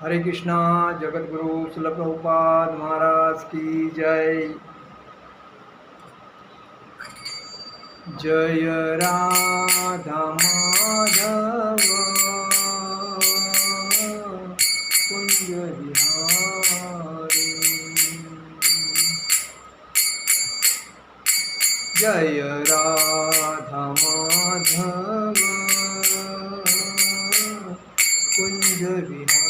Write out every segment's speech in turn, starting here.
हरे कृष्णा। जगत गुरु शिल प्रभुपाद महाराज की जय। जय राधा माधव कुंज बिहारी। जय राधा माधव कुंज बिहारी।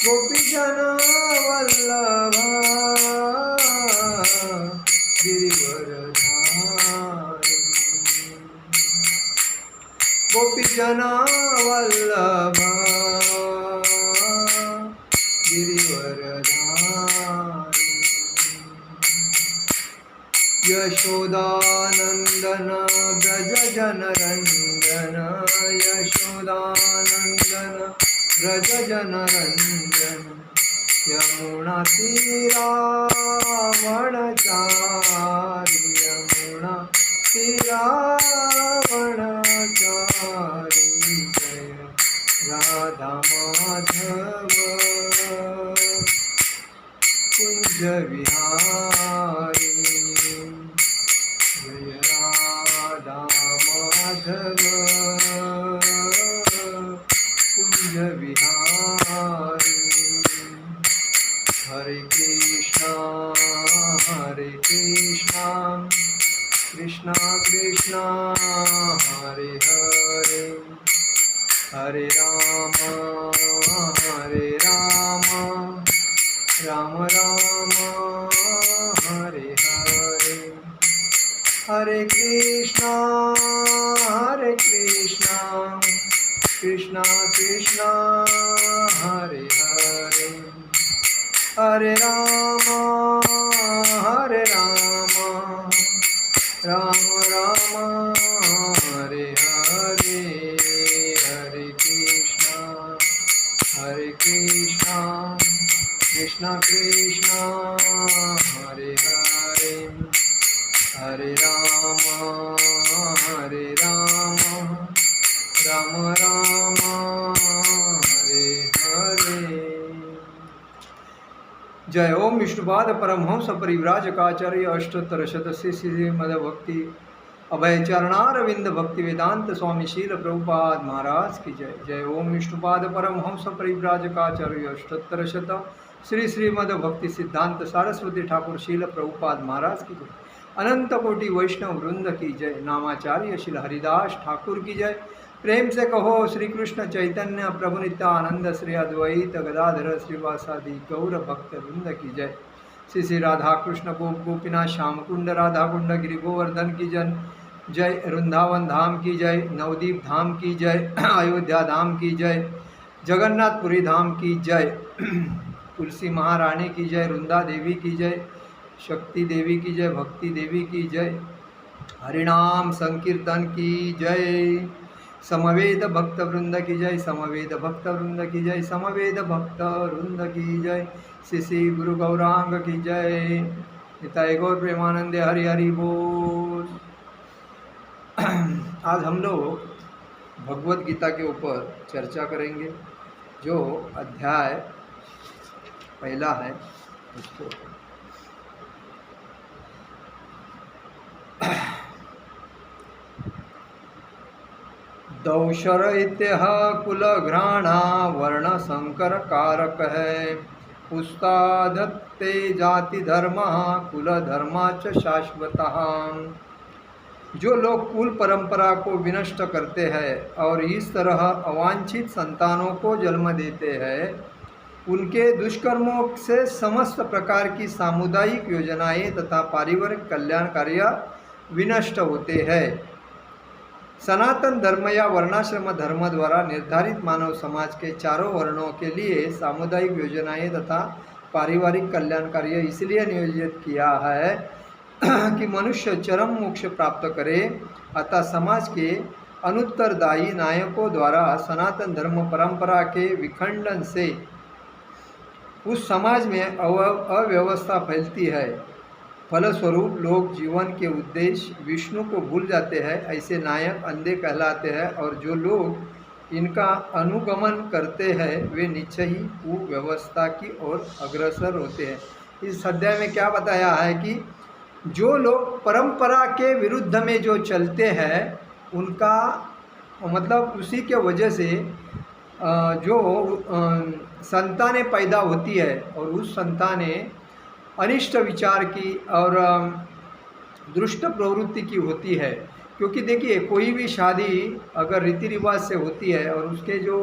गोपीजन वल्लभा गिरिवरधारी। गोपीजन वल्लभा गिरिवरधारी। यशोदानंदन ब्रज जनरंजन। यशोदानंदन ब्रज जनरंजन। यमुना तीरावनचारि। यमुना तीरावनचारि। जय राधा माधव कुंज विहारी। जय राधा माधव कुंज विहारी। हरे कृष्णा कृष्णा कृष्णा हरे हरे। हरे राम राम राम हरे हरे। हरे कृष्णा कृष्णा कृष्णा हरे हरे। हरे राम राम राम हरे हरे। हरे कृष्णा कृष्णा कृष्णा हरे हरे। हरे राम राम राम हरे हरे। जय ओम विष्णुपाद परमहंस परिव्राजकाचार्य अष्टोत्तर शत श्री मदभक्ति अभय चरणारविंद भक्ति वेदांत स्वामी शील प्रभुपाद महाराज की जय। जय ओम विष्णुपाद परमहंस परिव्राजकाचार्य अष्टोत्तर शत श्री मद भक्ति सिद्धांत सरस्वती ठाकुर शील प्रभुपाद महाराज की जय। अनंत कोटि वैष्णव वृंद की जय। नामाचार्य श्री हरिदास ठाकुर की जय। प्रेम से कहो श्री कृष्ण चैतन्य प्रभु नित्यानंद श्री अद्वैत गदाधर श्रीवासादि गौर भक्त वृंद की जय। श्री श्री राधा कृष्ण गोपीनाथ श्याम कुंड राधा कुंड गिरि गोवर्धन की जन जय। वृंदावन धाम की जय। नवदीप धाम की जय। अयोध्या धाम की जय। जगन्नाथपुरी धाम की जय। तुलसी महारानी की जय। वृंदा देवी की जय। शक्ति देवी की जय। भक्ति देवी की जय। हरिनाम संकीर्तन की जय। समवेद भक्त वृंद की जय। समवेद भक्त वृंद की जय। समवेद भक्त वृंद की जय। श्री श्री गुरु गौरांग की जय। निताय गौर प्रेमानंदे हरि हरि बोल। आज हम लोग भगवत गीता के ऊपर चर्चा करेंगे। जो अध्याय पहला है उसको दौशर इत्यह कुलघ्राणा वर्ण संकर कारक है। पुस्तादत्ते जाति धर्म कुल धर्माच शाश्वतः। जो लोग कुल परंपरा को विनष्ट करते हैं और इस तरह अवांछित संतानों को जन्म देते हैं, उनके दुष्कर्मों से समस्त प्रकार की सामुदायिक योजनाएं तथा पारिवारिक कल्याण कार्य विनष्ट होते हैं। सनातन धर्म या वर्णाश्रम धर्म द्वारा निर्धारित मानव समाज के चारों वर्णों के लिए सामुदायिक योजनाएं तथा पारिवारिक कल्याण कार्य इसलिए नियोजित किया है कि मनुष्य चरम मोक्ष प्राप्त करे। अतः समाज के अनुत्तरदायी नायकों द्वारा सनातन धर्म परंपरा के विखंडन से उस समाज में अव्यवस्था फैलती है। फलस्वरूप लोग जीवन के उद्देश्य विष्णु को भूल जाते हैं। ऐसे नायक अंधे कहलाते हैं और जो लोग इनका अनुगमन करते हैं वे निश्चय ही कुव्यवस्था की ओर अग्रसर होते हैं। इस अध्याय में क्या बताया है कि जो लोग परंपरा के विरुद्ध में जो चलते हैं उनका मतलब उसी के वजह से जो संतानें पैदा होती है और उस संतानें अनिष्ट विचार की और दुष्ट प्रवृत्ति की होती है। क्योंकि देखिए कोई भी शादी अगर रीति रिवाज से होती है और उसके जो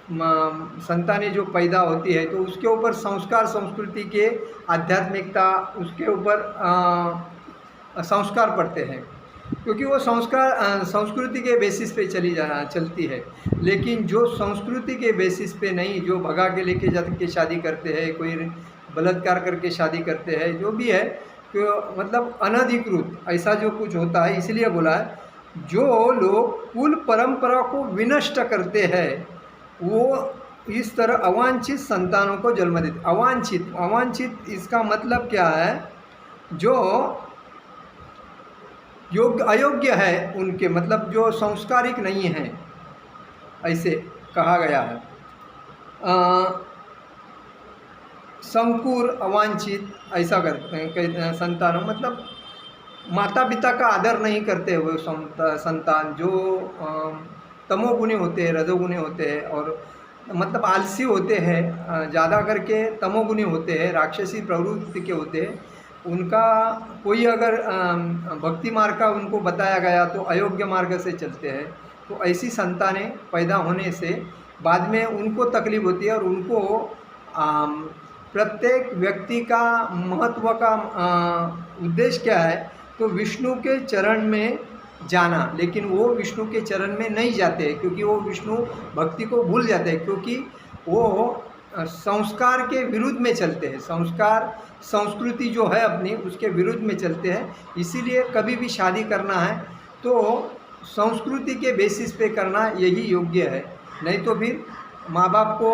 संतानें जो पैदा होती है तो उसके ऊपर संस्कार संस्कृति के आध्यात्मिकता उसके ऊपर संस्कार पड़ते हैं, क्योंकि वो संस्कार संस्कृति के बेसिस पे चलती है। लेकिन जो संस्कृति के बेसिस पे नहीं, जो भगा के लेके जा के शादी करते हैं, कोई बलात्कार करके शादी करते हैं, जो भी है तो मतलब अनधिकृत ऐसा जो कुछ होता है, इसलिए बोला है जो लोग कुल परंपरा को विनष्ट करते हैं वो इस तरह अवांछित संतानों को जन्म देते। अवांछित इसका मतलब क्या है? जो योग्य अयोग्य है उनके, मतलब जो संस्कारिक नहीं है, ऐसे कहा गया है। संकुर अवांछित ऐसा करते हैं संतान, मतलब माता पिता का आदर नहीं करते हुए संतान जो तमोगुणी होते हैं, रजोगुणी होते हैं और मतलब आलसी होते हैं, ज़्यादा करके तमोगुणी होते हैं, राक्षसी प्रवृत्ति के होते हैं। उनका कोई अगर भक्ति मार्ग का उनको बताया गया तो अयोग्य मार्ग से चलते हैं। तो ऐसी संतानें पैदा होने से बाद में उनको तकलीफ होती है और उनको प्रत्येक व्यक्ति का महत्व का उद्देश्य क्या है? तो विष्णु के चरण में जाना, लेकिन वो विष्णु के चरण में नहीं जाते क्योंकि वो विष्णु भक्ति को भूल जाते हैं, क्योंकि वो संस्कार के विरुद्ध में चलते हैं, संस्कार संस्कृति जो है अपनी उसके विरुद्ध में चलते हैं। इसीलिए कभी भी शादी करना है तो संस्कृति के बेसिस पे करना यही योग्य है, नहीं तो फिर माँ बाप को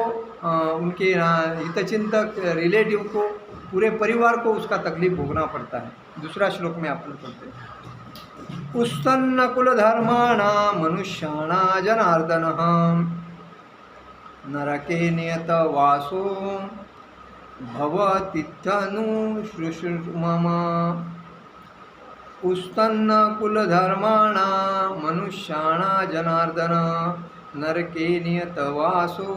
उनके हितचिंतक रिलेटिव को पूरे परिवार को उसका तकलीफ भोगना पड़ता है। दूसरा श्लोक में आप पढ़ते हैं। उत्सन्न कुलधर्माणा मनुष्याणा जनार्दन नरके नियत वासो भवतीत्यनु श्रुश्रुमम। उत्सन्न कुलधर्माणा मनुष्याणा जनार्दन नरके नियत वासो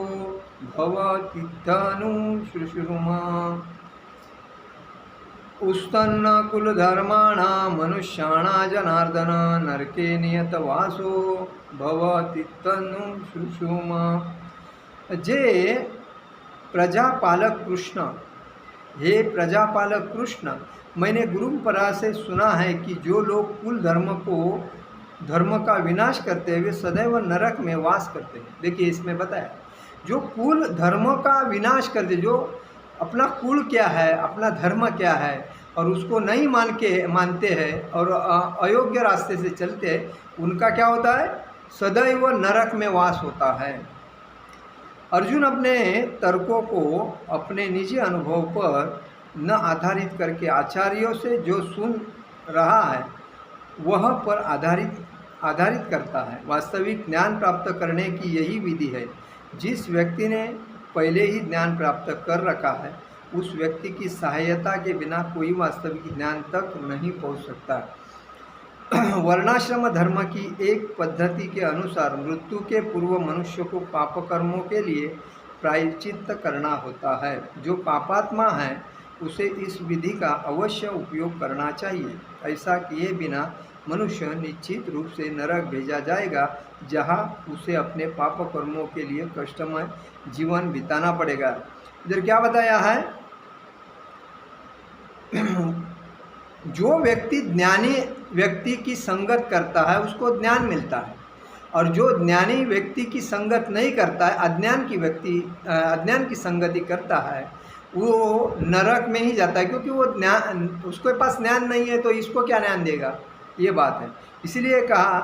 भवतीत्यनु श्रुश्रुमम। उत्सन्न कुलधर्माणा मनुष्याणा जनार्दन नरके नियत वासो भवतीत्यनु श्रुश्रुमम। जे प्रजापालक कृष्ण, हे प्रजापालक कृष्ण, मैंने गुरु परंपरा से सुना है कि जो लोग कुल धर्म का विनाश करते हुए सदैव नरक में वास करते हैं। देखिए इसमें बताया जो कुल धर्म का विनाश करते, जो अपना कुल क्या है, अपना धर्म क्या है और उसको नहीं मानते हैं और अयोग्य रास्ते से चलते हैं, उनका क्या होता है? सदैव नरक में वास होता है। अर्जुन अपने तर्कों को अपने निजी अनुभव पर न आधारित करके आचार्यों से जो सुन रहा है वह पर आधारित करता है। वास्तविक ज्ञान प्राप्त करने की यही विधि है। जिस व्यक्ति ने पहले ही ज्ञान प्राप्त कर रखा है उस व्यक्ति की सहायता के बिना कोई वास्तविक ज्ञान तक नहीं पहुंच सकता। वर्णाश्रम धर्म की एक पद्धति के अनुसार मृत्यु के पूर्व मनुष्य को पाप कर्मों के लिए प्रायश्चित्त करना होता है। जो पापात्मा है उसे इस विधि का अवश्य उपयोग करना चाहिए। ऐसा किए बिना मनुष्य निश्चित रूप से नरक भेजा जाएगा, जहां उसे अपने पाप कर्मों के लिए कष्टमय जीवन बिताना पड़ेगा। इधर क्या बताया है? जो व्यक्ति ज्ञानी व्यक्ति की संगत करता है उसको ज्ञान मिलता है, और जो ज्ञानी व्यक्ति की संगत नहीं करता है, अज्ञान की संगति करता है, वो नरक में ही जाता है, क्योंकि वो ज्ञान, उसके पास ज्ञान नहीं है तो इसको क्या ज्ञान देगा, ये बात है। इसलिए कहा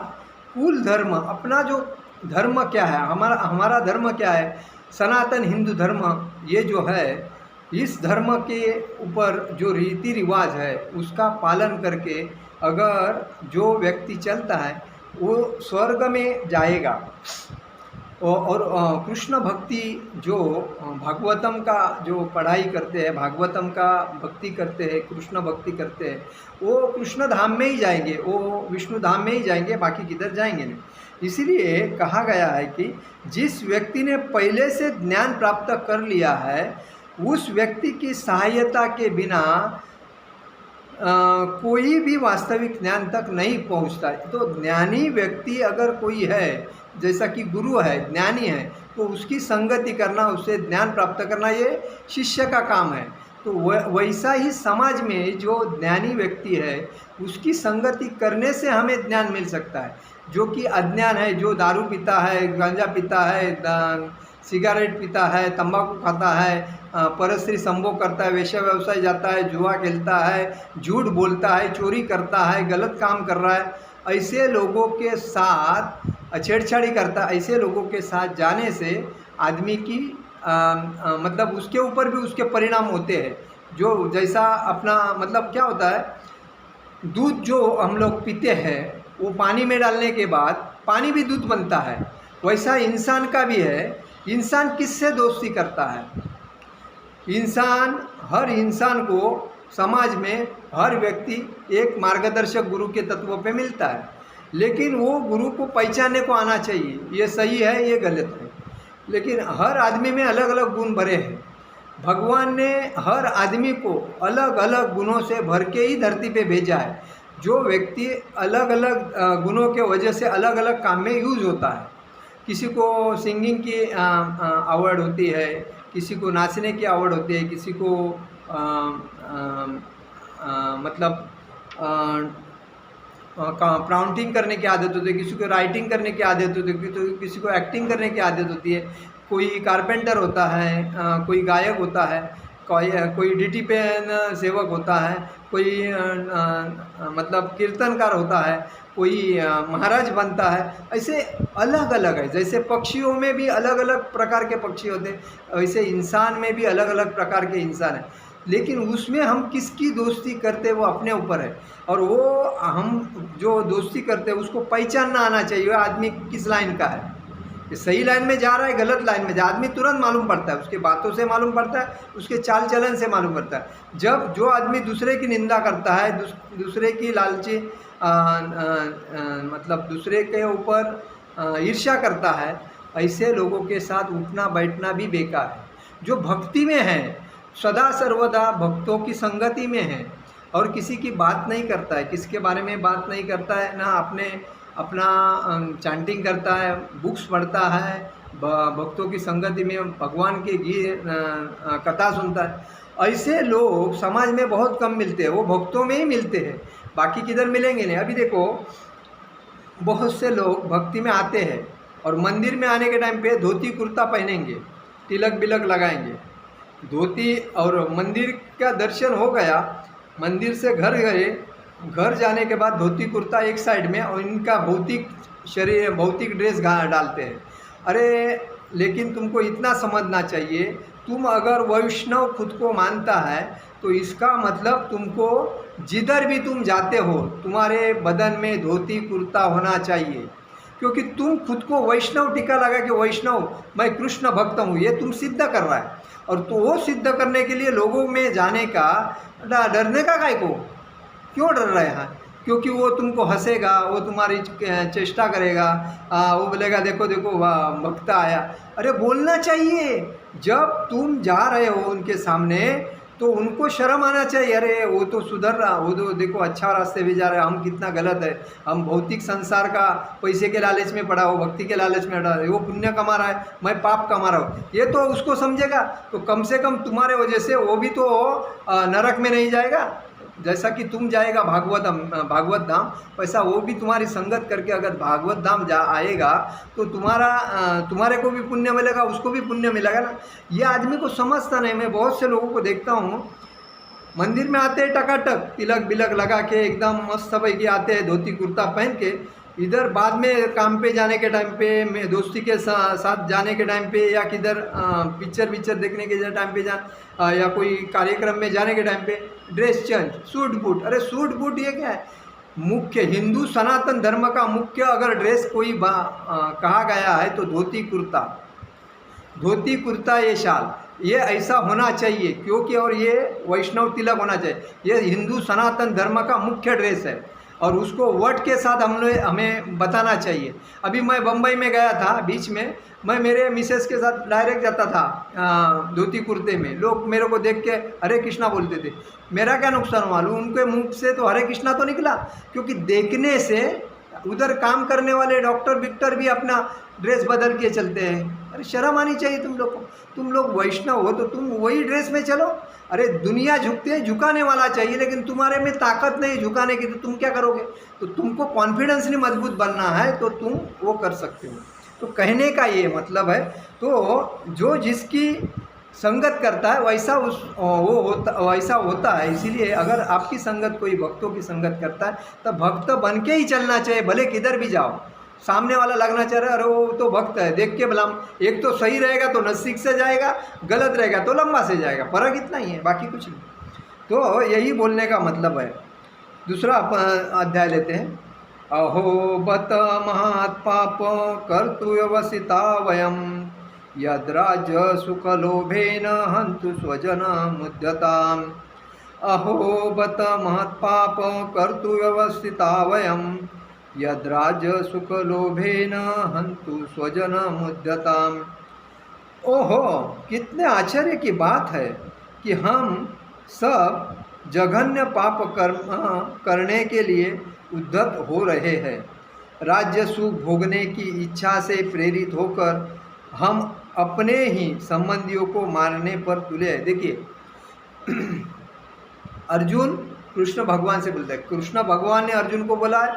कुल धर्म, अपना जो धर्म क्या है, हमारा धर्म क्या है, सनातन हिंदू धर्म, ये जो है इस धर्म के ऊपर जो रीति रिवाज है उसका पालन करके अगर जो व्यक्ति चलता है वो स्वर्ग में जाएगा। और कृष्ण भक्ति जो भागवतम का जो पढ़ाई करते हैं, भागवतम का भक्ति करते हैं, कृष्ण भक्ति करते हैं, वो कृष्ण धाम में ही जाएंगे, वो विष्णु धाम में ही जाएंगे, बाकी किधर जाएंगे नहीं। इसलिए कहा गया है कि जिस व्यक्ति ने पहले से ज्ञान प्राप्त कर लिया है, उस व्यक्ति की सहायता के बिना कोई भी वास्तविक ज्ञान तक नहीं पहुंचता। तो ज्ञानी व्यक्ति अगर कोई है, जैसा कि गुरु है, ज्ञानी है, तो उसकी संगति करना, उससे ज्ञान प्राप्त करना, ये शिष्य का काम है। तो वैसा ही समाज में जो ज्ञानी व्यक्ति है, उसकी संगति करने से हमें ज्ञान मिल सकता है। जो कि अज्ञान है, जो दारू पीता है, गांजा पीता है, सिगरेट पीता है, तंबाकू खाता है, परस्त्री संभोग करता है, वेश्या व्यवसाय जाता है, जुआ खेलता है, झूठ बोलता है, चोरी करता है, गलत काम कर रहा है, ऐसे लोगों के साथ छेड़छाड़ी करता है, ऐसे लोगों के साथ जाने से आदमी की मतलब उसके ऊपर भी उसके परिणाम होते हैं। जो जैसा अपना मतलब क्या होता है, दूध जो हम लोग पीते हैं वो पानी में डालने के बाद पानी भी दूध बनता है, वैसा इंसान का भी है। इंसान किससे दोस्ती करता है? हर इंसान को समाज में हर व्यक्ति एक मार्गदर्शक गुरु के तत्वों पे मिलता है, लेकिन वो गुरु को पहचानने को आना चाहिए, ये सही है, ये गलत है। लेकिन हर आदमी में अलग अलग गुण भरे हैं। भगवान ने हर आदमी को अलग अलग गुणों से भर के ही धरती पे भेजा है। जो व्यक्ति अलग अलग गुणों के वजह से अलग अलग काम में यूज होता है। किसी को सिंगिंग की आवड़ होती है, किसी को नाचने की आवड़ होती है, किसी को मतलब प्राउंटिंग करने की आदत होती है, किसी को राइटिंग करने की आदत होती है, तो किसी को एक्टिंग करने की आदत होती है, कोई कारपेंटर होता है, कोई गायक होता है, कोई ड्यूटी पे सेवक होता है, कोई मतलब कीर्तनकार होता है, कोई महाराज बनता है। ऐसे अलग अलग है। जैसे पक्षियों में भी अलग अलग प्रकार के पक्षी होते हैं, वैसे इंसान में भी अलग अलग प्रकार के इंसान हैं। लेकिन उसमें हम किसकी दोस्ती करते हैं वो अपने ऊपर है। और वो हम जो दोस्ती करते हैं उसको पहचानना आना चाहिए, आदमी किस लाइन का है, सही लाइन में जा रहा है, गलत लाइन में जा, आदमी तुरंत मालूम पड़ता है, उसके बातों से मालूम पड़ता है, उसके चाल चलन से मालूम पड़ता है। जब जो आदमी दूसरे की निंदा करता है, दूसरे की लालची मतलब दूसरे के ऊपर ईर्ष्या करता है, ऐसे लोगों के साथ उठना बैठना भी बेकार है। जो भक्ति में है, सदा सर्वदा भक्तों की संगति में है और किसी की बात नहीं करता है, किसके बारे में बात नहीं करता है, ना अपना चैंटिंग करता है, बुक्स पढ़ता है, भक्तों की संगति में भगवान के गीत कथा सुनता है, ऐसे लोग समाज में बहुत कम मिलते हैं। वो भक्तों में ही मिलते हैं, बाकी किधर मिलेंगे नहीं। अभी देखो, बहुत से लोग भक्ति में आते हैं और मंदिर में आने के टाइम पे धोती कुर्ता पहनेंगे, तिलक बिलक लगाएंगे, धोती, और मंदिर का दर्शन हो गया, मंदिर से घर गए, घर जाने के बाद धोती कुर्ता एक साइड में और इनका भौतिक शरीर, भौतिक ड्रेस डालते हैं। अरे लेकिन तुमको इतना समझना चाहिए, तुम अगर वैष्णव खुद को मानता है तो इसका मतलब तुमको जिधर भी तुम जाते हो तुम्हारे बदन में धोती कुर्ता होना चाहिए, क्योंकि तुम खुद को वैष्णव टीका लगा कि वैष्णव, मैं कृष्ण भक्त हूँ, ये तुम सिद्ध कर रहा है। और तो वो सिद्ध करने के लिए लोगों में जाने का, डरने का काय को, क्यों डर रहे हैं? क्योंकि वो तुमको हंसेगा, वो तुम्हारी चेष्टा करेगा, वो बोलेगा देखो देखो भक्त आया। अरे बोलना चाहिए, जब तुम जा रहे हो उनके सामने तो उनको शर्म आना चाहिए। अरे वो तो सुधर रहा, वो तो देखो अच्छा रास्ते भी जा रहे हैं, हम कितना गलत है, हम भौतिक संसार का पैसे के लालच में पड़ा हो, भक्ति के लालच में पड़ा है, वो पुण्य कमा रहा है, मैं पाप कमा रहा हूँ, ये तो उसको समझेगा तो कम से कम तुम्हारे वजह से वो भी तो नरक में नहीं जाएगा। जैसा कि तुम जाएगा भागवत धाम, वैसा वो भी तुम्हारी संगत करके अगर भागवत धाम आएगा तो तुम्हारे को भी पुण्य मिलेगा, उसको भी पुण्य मिलेगा ना। ये आदमी को समझता नहीं। मैं बहुत से लोगों को देखता हूँ, मंदिर में आते हैं टकाटक तिलक बिलक लगा के, एकदम मस्त भाई के आते हैं, धोती कुर्ता पहन के, इधर बाद में काम पे जाने के टाइम पे, मैं दोस्ती के साथ जाने के टाइम पे, या किधर पिक्चर देखने के टाइम पे या कोई कार्यक्रम में जाने के टाइम पे ड्रेस चेंज, सूट बूट। अरे सूट बूट ये क्या है? मुख्य हिंदू सनातन धर्म का मुख्य अगर ड्रेस कोई कहा गया है तो धोती कुर्ता, धोती कुर्ता ये शाल, ये ऐसा होना चाहिए, क्योंकि और ये वैष्णव तिलक होना चाहिए। ये हिंदू सनातन धर्म का मुख्य ड्रेस है और उसको वर्ड के साथ हमें बताना चाहिए। अभी मैं बम्बई में गया था, बीच में मैं मेरे मिसेस के साथ डायरेक्ट जाता था धोती कुर्ते में, लोग मेरे को देख के हरे कृष्णा बोलते थे। मेरा क्या नुकसान हुआ, उनके मुंह से तो हरे कृष्णा तो निकला, क्योंकि देखने से उधर काम करने वाले डॉक्टर विक्टर भी अपना ड्रेस बदल के चलते हैं। अरे शर्म आनी चाहिए तुम लोग को, तुम लोग वैष्णव हो तो तुम वही ड्रेस में चलो। अरे दुनिया झुकती है, झुकाने वाला चाहिए, लेकिन तुम्हारे में ताकत नहीं झुकाने की, तो तुम क्या करोगे? तो तुमको कॉन्फिडेंसली मजबूत बनना है तो तुम वो कर सकते हो। तो कहने का ये मतलब है, तो जो जिसकी संगत करता है वैसा वैसा होता है। इसीलिए अगर आपकी संगत कोई भक्तों की संगत करता है तब भक्त बन के ही चलना चाहिए, भले किधर भी जाओ। सामने वाला लगना चाह रहा है अरे वो तो भक्त है, देख के बलाम, एक तो सही रहेगा तो नज़दीक से जाएगा, गलत रहेगा तो लंबा से जाएगा, फर्क इतना ही है, बाकी कुछ नहीं। तो यही बोलने का मतलब है। दूसरा अध्याय लेते हैं। अहो बत महात्पाप कर्तुव्यवसिता वयम यद्राज सुखलोभेन हंतु स्वजन मुद्यताम। अहो बत महत्पाप कर्तुव्यवस्थिता वयम यद्राज सुखलोभेन हंतु स्वजन मुद्यताम। ओहो, कितने आश्चर्य की बात है कि हम सब जघन्य पाप कर्म करने के लिए उद्यत हो रहे हैं। राज्य सुख भोगने की इच्छा से प्रेरित होकर हम अपने ही संबंधियों को मारने पर तुले हैं। देखिए अर्जुन कृष्ण भगवान से बोलता है, कृष्ण भगवान ने अर्जुन को बोला है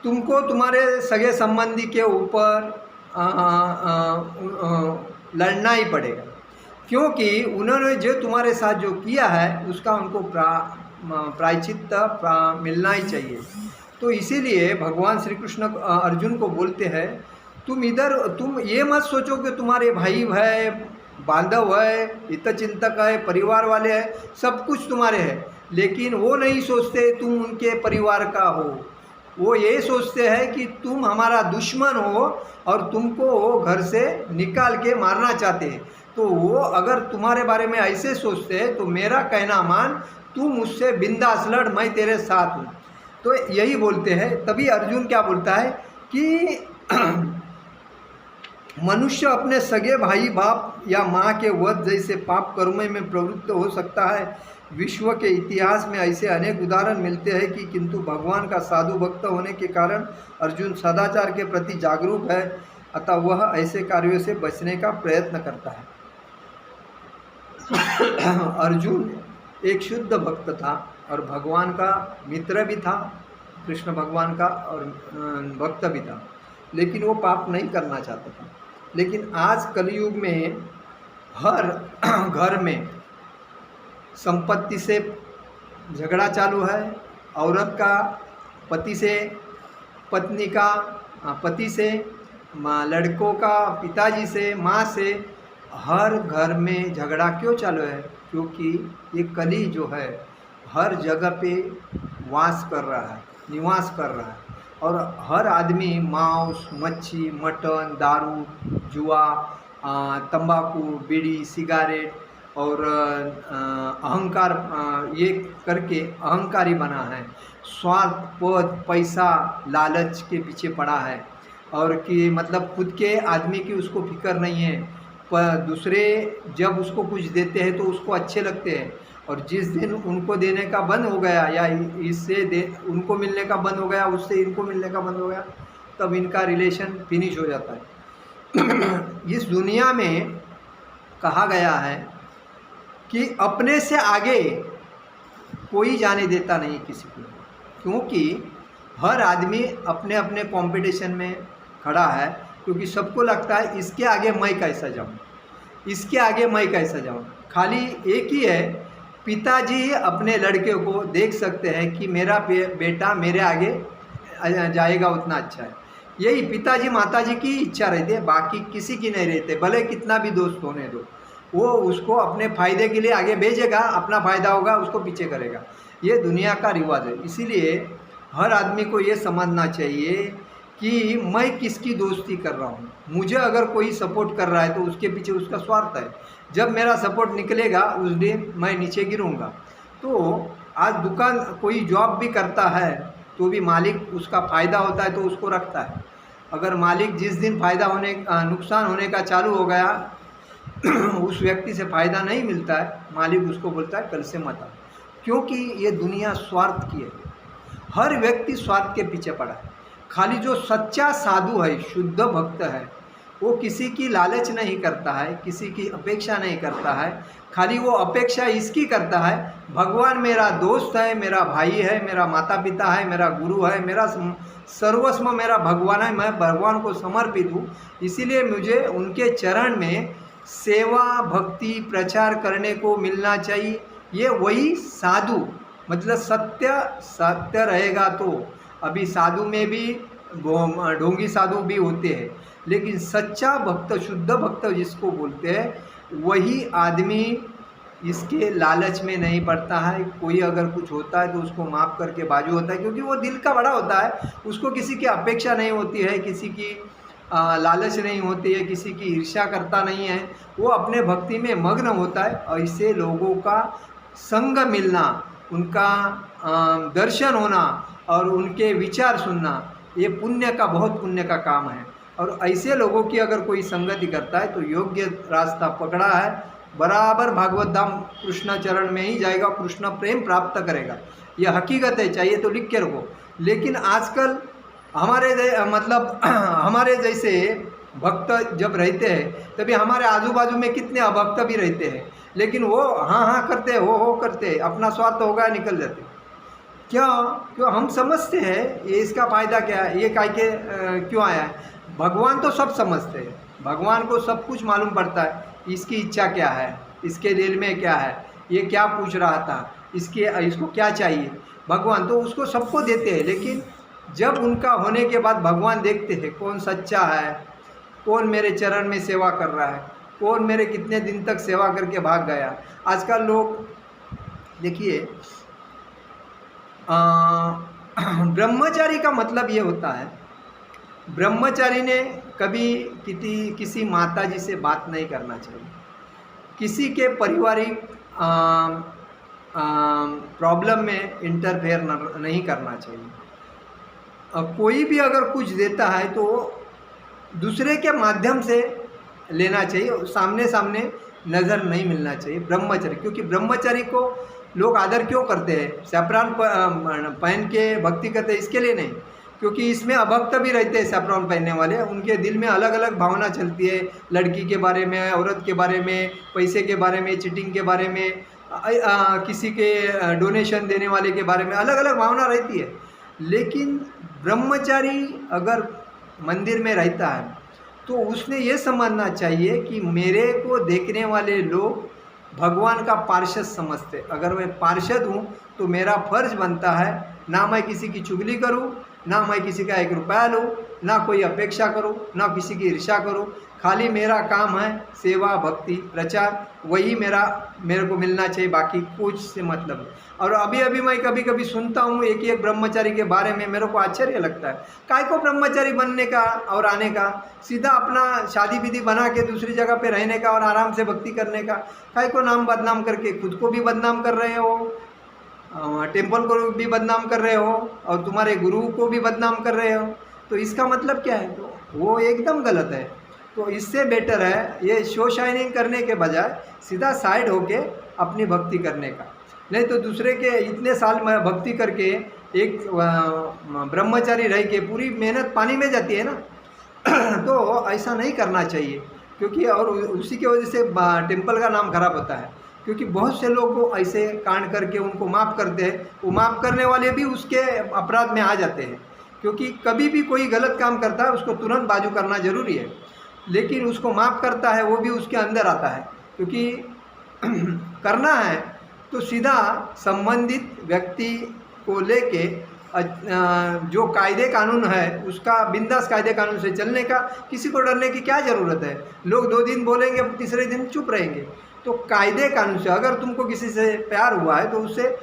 तुमको तुम्हारे सगे संबंधी के ऊपर लड़ना ही पड़ेगा, क्योंकि उन्होंने जो तुम्हारे साथ जो किया है उसका उनको प्रायश्चित मिलना ही चाहिए। तो इसीलिए भगवान श्री कृष्ण अर्जुन को बोलते हैं तुम ये मत सोचो कि तुम्हारे भाई है, बांधव है, हितचिंतक है, परिवार वाले हैं, सब कुछ तुम्हारे हैं, लेकिन वो नहीं सोचते तुम उनके परिवार का हो। वो ये सोचते हैं कि तुम हमारा दुश्मन हो और तुमको वो घर से निकाल के मारना चाहते हैं। तो वो अगर तुम्हारे बारे में ऐसे सोचते हैं तो मेरा कहना मान, तू मुझसे बिंदास लड़, मैं तेरे साथ हूँ। तो यही बोलते हैं। तभी अर्जुन क्या बोलता है कि मनुष्य अपने सगे भाई बाप या माँ के वध जैसे पाप कर्म में प्रवृत्त हो सकता है। विश्व के इतिहास में ऐसे अनेक उदाहरण मिलते हैं कि किंतु भगवान का साधु भक्त होने के कारण अर्जुन सदाचार के प्रति जागरूक है, अतः वह ऐसे कार्यों से बचने का प्रयत्न करता है। अर्जुन एक शुद्ध भक्त था और भगवान का मित्र भी था, कृष्ण भगवान का, और भक्त भी था, लेकिन वो पाप नहीं करना चाहता था। लेकिन आज कलयुग में हर घर में संपत्ति से झगड़ा चालू है, औरत का पति से, पत्नी का पति से, लड़कों का पिताजी से, माँ से, हर घर में झगड़ा क्यों चालू है? क्योंकि ये कली जो है हर जगह पे वास कर रहा है, निवास कर रहा है, और हर आदमी मांस, मच्छी, मटन, दारू, जुआ, तंबाकू, बीड़ी, सिगारेट और अहंकार, ये करके अहंकारी बना है। स्वार्थ, पद, पैसा, लालच के पीछे पड़ा है, और कि मतलब खुद के आदमी की उसको फिक्र नहीं है, पर दूसरे जब उसको कुछ देते हैं तो उसको अच्छे लगते हैं, और जिस दिन उनको देने का बंद हो गया या उनको मिलने का बंद हो गया, उससे इनको मिलने का बंद हो गया, तब इनका रिलेशन फिनिश हो जाता है। इस दुनिया में कहा गया है कि अपने से आगे कोई जाने देता नहीं किसी को, क्योंकि हर आदमी अपने अपने कंपटीशन में खड़ा है, क्योंकि सबको लगता है इसके आगे मैं कैसा जाऊं, इसके आगे मैं कैसा जाऊं। खाली एक ही है, पिताजी अपने लड़के को देख सकते हैं कि मेरा बेटा मेरे आगे जाएगा उतना अच्छा है। यही पिताजी माताजी की इच्छा रहती है, बाकी किसी की नहीं रहते, भले कितना भी दोस्त होने दो, वो उसको अपने फ़ायदे के लिए आगे भेजेगा, अपना फ़ायदा होगा उसको पीछे करेगा। ये दुनिया का रिवाज है। इसीलिए हर आदमी को ये समझना चाहिए कि मैं किसकी दोस्ती कर रहा हूँ। मुझे अगर कोई सपोर्ट कर रहा है तो उसके पीछे उसका स्वार्थ है। जब मेरा सपोर्ट निकलेगा उस दिन मैं नीचे गिरूँगा। तो आज दुकान कोई जॉब भी करता है तो भी मालिक उसका फ़ायदा होता है तो उसको रखता है। अगर मालिक जिस दिन नुकसान होने का चालू हो गया उस व्यक्ति से फ़ायदा नहीं मिलता है, मालिक उसको बोलता है कल से मत आ। क्योंकि ये दुनिया स्वार्थ की है। हर व्यक्ति स्वार्थ के पीछे पड़ा है। खाली जो सच्चा साधु है, शुद्ध भक्त है, वो किसी की लालच नहीं करता है, किसी की अपेक्षा नहीं करता है। खाली वो अपेक्षा इसकी करता है, भगवान मेरा दोस्त है, मेरा भाई है, मेरा माता पिता है, मेरा गुरु है, मेरा सर्वस्व मेरा भगवान है, मैं भगवान को समर्पित हूँ। इसीलिए मुझे उनके चरण में सेवा भक्ति प्रचार करने को मिलना चाहिए। ये वही साधु, मतलब सत्य रहेगा। तो अभी साधु में भी ढोंगी साधु भी होते हैं, लेकिन सच्चा भक्त, शुद्ध भक्त जिसको बोलते हैं, वही आदमी इसके लालच में नहीं पड़ता है। कोई अगर कुछ होता है तो उसको माफ़ करके बाजू होता है, क्योंकि वो दिल का बड़ा होता है। उसको किसी की अपेक्षा नहीं होती है, किसी की लालच नहीं होती है, किसी की ईर्ष्या करता नहीं है। वो अपने भक्ति में मग्न होता है। ऐसे लोगों का संग मिलना, उनका दर्शन होना और उनके विचार सुनना, ये पुण्य का, बहुत पुण्य का काम है। और ऐसे लोगों की अगर कोई संगति करता है तो योग्य रास्ता पकड़ा है, बराबर भागवत धाम कृष्ण चरण में ही जाएगा, कृष्ण प्रेम प्राप्त करेगा। यह हकीकत है, चाहिए तो लिख के रखो। लेकिन आजकल हमारे जैसे भक्त जब रहते हैं तभी हमारे आजू बाजू में कितने अभक्त भी रहते हैं, लेकिन वो हाँ करते, हो करते, अपना स्वार्थ होगा निकल जाते। क्यों हम समझते हैं ये इसका फ़ायदा क्या है, ये काय के क्यों आया है। भगवान तो सब समझते हैं, भगवान को सब कुछ मालूम पड़ता है। इसकी इच्छा क्या है, इसके दिल में क्या है, ये क्या पूछ रहा था, इसको क्या चाहिए, भगवान तो उसको सबको देते हैं। लेकिन जब उनका होने के बाद भगवान देखते हैं कौन सच्चा है, कौन मेरे चरण में सेवा कर रहा है, कौन मेरे कितने दिन तक सेवा करके भाग गया। आजकल लोग देखिए, ब्रह्मचारी का मतलब ये होता है, ब्रह्मचारी ने कभी किसी माता जी से बात नहीं करना चाहिए, किसी के पारिवारिक प्रॉब्लम में इंटरफेयर नहीं करना चाहिए। कोई भी अगर कुछ देता है तो दूसरे के माध्यम से लेना चाहिए, सामने सामने नज़र नहीं मिलना चाहिए ब्रह्मचारी। क्योंकि ब्रह्मचारी को लोग आदर क्यों करते हैं, सैफरान पहन के भक्ति करते हैं, इसके लिए नहीं, क्योंकि इसमें अभक्त भी रहते हैं सैफरान पहनने वाले। उनके दिल में अलग अलग भावना चलती है, लड़की के बारे में, औरत के बारे में, पैसे के बारे में, चीटिंग के बारे में, किसी के डोनेशन देने वाले के बारे में, अलग अलग भावना रहती है। लेकिन ब्रह्मचारी अगर मंदिर में रहता है तो उसने ये समझना चाहिए कि मेरे को देखने वाले लोग भगवान का पार्षद समझते। अगर मैं पार्षद हूँ तो मेरा फर्ज बनता है, ना मैं किसी की चुगली करूँ, ना मैं किसी का 1 रुपया लूँ, ना कोई अपेक्षा करूँ, ना किसी की ईर्ष्या करूँ। खाली मेरा काम है सेवा भक्ति प्रचार, वही मेरे को मिलना चाहिए, बाकी कुछ से मतलब नहीं। और अभी मैं कभी कभी सुनता हूँ एक ब्रह्मचारी के बारे में, मेरे को आश्चर्य लगता है। काय को ब्रह्मचारी बनने का और आने का, सीधा अपना शादी विधि बना के दूसरी जगह पे रहने का और आराम से भक्ति करने का। काय को नाम बदनाम करके खुद को भी बदनाम कर रहे हो, टेम्पल को भी बदनाम कर रहे हो और तुम्हारे गुरु को भी बदनाम कर रहे हो। तो इसका मतलब क्या है, तो वो एकदम गलत है। तो इससे बेटर है ये शो शाइनिंग करने के बजाय सीधा साइड होके अपनी भक्ति करने का। नहीं तो दूसरे के इतने साल में भक्ति करके एक ब्रह्मचारी रह के पूरी मेहनत पानी में जाती है ना। तो ऐसा नहीं करना चाहिए, क्योंकि और उसी की वजह से टेम्पल का नाम खराब होता है। क्योंकि बहुत से लोग को ऐसे कांड करके उनको माफ़ करते हैं, वो माफ़ करने वाले भी उसके अपराध में आ जाते हैं। क्योंकि कभी भी कोई गलत काम करता है उसको तुरंत बाजू करना ज़रूरी है, लेकिन उसको माफ़ करता है वो भी उसके अंदर आता है। क्योंकि करना है तो सीधा संबंधित व्यक्ति को लेके जो कायदे कानून है उसका बिंदास कायदे कानून से चलने का, किसी को डरने की क्या ज़रूरत है। लोग 2 दिन बोलेंगे, तीसरे दिन चुप रहेंगे। तो कायदे कानून से, अगर तुमको किसी से प्यार हुआ है तो उससे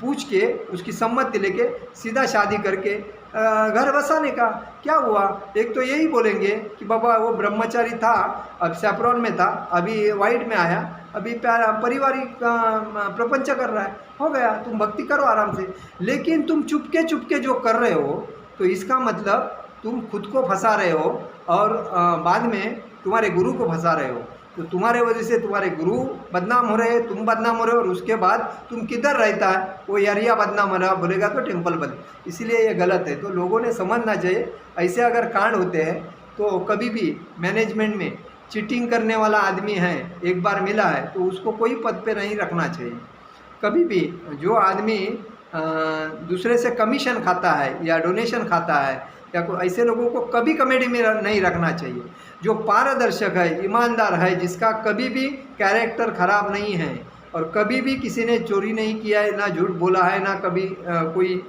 पूछ के उसकी सम्मति लेके सीधा शादी करके घर बसाने का। क्या हुआ? एक तो यही बोलेंगे कि बाबा वो ब्रह्मचारी था, अब सैफरॉन में था, अभी वाइट में आया, अभी प्यारा पारिवारिक प्रपंच कर रहा है, हो गया, तुम भक्ति करो आराम से। लेकिन तुम चुपके चुपके जो कर रहे हो तो इसका मतलब तुम खुद को फंसा रहे हो और बाद में तुम्हारे गुरु को फंसा रहे हो। तो तुम्हारे वजह से तुम्हारे गुरु बदनाम हो रहे हैं, तुम बदनाम हो रहे हो, और उसके बाद तुम किधर रहता है वो एरिया बदनाम हो रहा बोलेगा तो टेम्पल बंद। इसलिए ये गलत है। तो लोगों ने समझना चाहिए, ऐसे अगर कांड होते हैं तो कभी भी मैनेजमेंट में चीटिंग करने वाला आदमी है, एक बार मिला है तो उसको कोई पद पे नहीं रखना चाहिए। कभी भी जो आदमी दूसरे से कमीशन खाता है या डोनेशन खाता है या कोई ऐसे लोगों को कभी कमेटी में नहीं रखना चाहिए। जो पारदर्शक है, ईमानदार है, जिसका कभी भी कैरेक्टर खराब नहीं है और कभी भी किसी ने चोरी नहीं किया है, ना झूठ बोला है, ना कभी कोई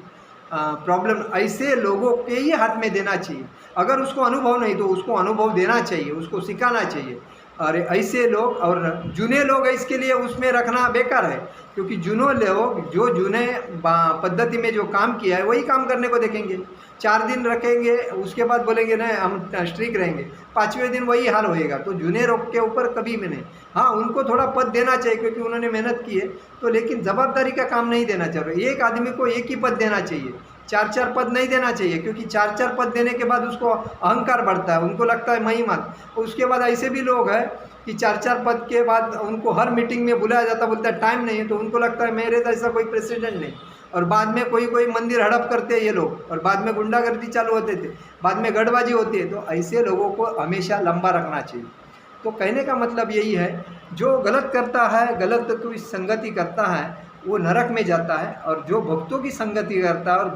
प्रॉब्लम, ऐसे लोगों के ही हाथ में देना चाहिए। अगर उसको अनुभव नहीं तो उसको अनुभव देना चाहिए, उसको सिखाना चाहिए। और ऐसे लोग और जूने लोग इसके लिए उसमें रखना बेकार है, क्योंकि जूने लोग जो जूने पद्धति में जो काम किया है वही काम करने को देखेंगे। 4 दिन रखेंगे, उसके बाद बोलेंगे नहीं हम स्ट्रिक रहेंगे, 5वें दिन वही हाल होएगा। तो जूने लोग के ऊपर कभी भी नहीं। हाँ, उनको थोड़ा पद देना चाहिए क्योंकि उन्होंने मेहनत की है, तो लेकिन जवाबदारी का काम नहीं देना चाहिए। एक आदमी को एक ही पद देना चाहिए, 4-4 पद नहीं देना चाहिए, क्योंकि 4-4 पद देने के बाद उसको अहंकार बढ़ता है, उनको लगता है मैं ही मत। उसके बाद ऐसे भी लोग हैं कि 4-4 पद के बाद उनको हर मीटिंग में बुलाया जाता, बोलता है टाइम नहीं है, तो उनको लगता है मेरे जैसा कोई प्रेसिडेंट नहीं। और बाद में कोई मंदिर हड़प करते हैं ये लोग, और बाद में गुंडागर्दी चालू होते थे, बाद में गड़बाजी होती है। तो ऐसे लोगों को हमेशा लंबा रखना चाहिए। तो कहने का मतलब यही है, जो गलत करता है, गलत की संगति करता है, वो नरक में जाता है, और जो भक्तों की संगति करता है और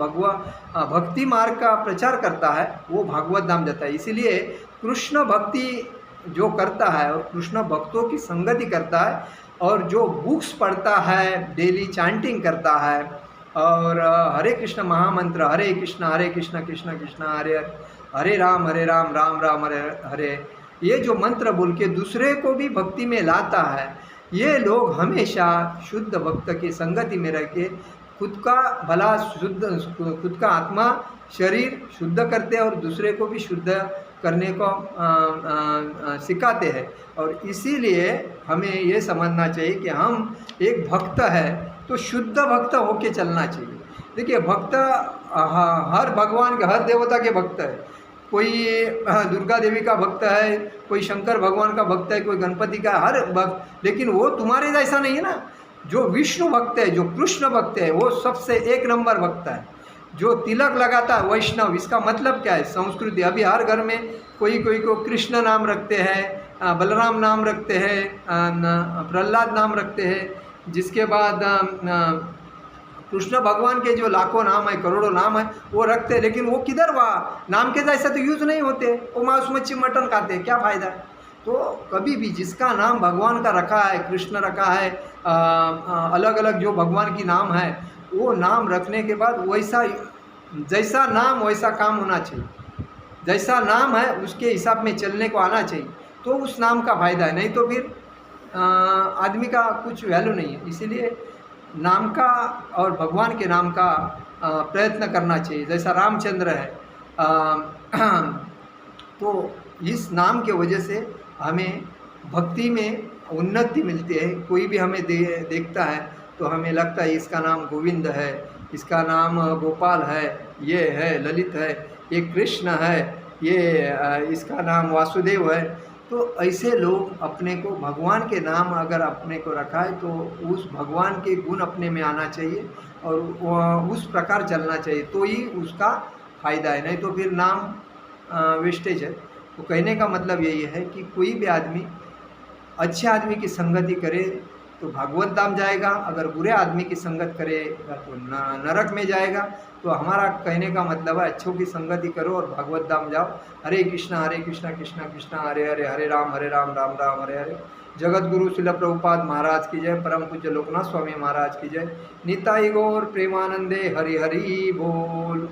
भक्ति मार्ग का प्रचार करता है वो भागवत धाम जाता है। इसीलिए कृष्ण भक्ति जो करता है और कृष्ण भक्तों की संगति करता है और जो बुक्स पढ़ता है, डेली चैंटिंग करता है और हरे कृष्ण महामंत्र, हरे कृष्ण कृष्ण कृष्ण हरे हरे, हरे राम राम राम हरे हरे, ये जो मंत्र बोल के दूसरे को भी भक्ति में लाता है, ये लोग हमेशा शुद्ध भक्त की संगति में रह के खुद का भला शुद्ध, खुद का आत्मा शरीर शुद्ध करते हैं और दूसरे को भी शुद्ध करने को सिखाते हैं। और इसीलिए हमें ये समझना चाहिए कि हम एक भक्त है तो शुद्ध भक्त होके चलना चाहिए। देखिए, भक्त हर भगवान के, हर देवता के भक्त है। कोई दुर्गा देवी का भक्त है, कोई शंकर भगवान का भक्त है, कोई गणपति का, हर भक्त। लेकिन वो तुम्हारे जैसा नहीं है ना। जो विष्णु भक्त है, जो कृष्ण भक्त है, वो सबसे 1 नंबर भक्त है। जो तिलक लगाता है वैष्णव, इसका मतलब क्या है? संस्कृति। अभी हर घर में कोई को कृष्ण नाम रखते हैं, बलराम नाम रखते हैं, प्रहलाद नाम रखते हैं, जिसके बाद कृष्ण भगवान के जो लाखों नाम है, करोड़ों नाम है, वो रखते हैं। लेकिन वो किधर, वहाँ नाम के जैसा तो यूज़ नहीं होते, वो मांस मच्छी मटन खाते हैं, क्या फ़ायदा? तो कभी भी जिसका नाम भगवान का रखा है, कृष्ण रखा है, अलग अलग जो भगवान की नाम है, वो नाम रखने के बाद वैसा, जैसा नाम वैसा काम होना चाहिए। जैसा नाम है उसके हिसाब में चलने को आना चाहिए, तो उस नाम का फ़ायदा है। नहीं तो फिर आदमी का कुछ वैल्यू नहीं है। इसीलिए नाम का और भगवान के नाम का प्रयत्न करना चाहिए। जैसा रामचंद्र है, तो इस नाम के वजह से हमें भक्ति में उन्नति मिलती है। कोई भी हमें देखता है तो हमें लगता है इसका नाम गोविंद है, इसका नाम गोपाल है, ये है ललित है, ये कृष्ण है, ये इसका नाम वासुदेव है। तो ऐसे लोग अपने को भगवान के नाम अगर अपने को रखा है तो उस भगवान के गुण अपने में आना चाहिए और उस प्रकार चलना चाहिए, तो ही उसका फ़ायदा है। नहीं तो फिर नाम वेस्टेज है। तो कहने का मतलब यही है कि कोई भी आदमी अच्छे आदमी की संगति करे तो भागवत धाम जाएगा, अगर बुरे आदमी की संगत करेगा तो नरक में जाएगा। तो हमारा कहने का मतलब है अच्छों की संगति करो और भागवत धाम जाओ। हरे कृष्ण कृष्ण कृष्ण हरे हरे, हरे राम राम राम हरे हरे। जगत गुरु श्रील प्रभुपाद महाराज की जय, परम पूज्य लोकनाथ स्वामी महाराज की जय। निताई गौर प्रेमानंदे, हरि हरि बोल।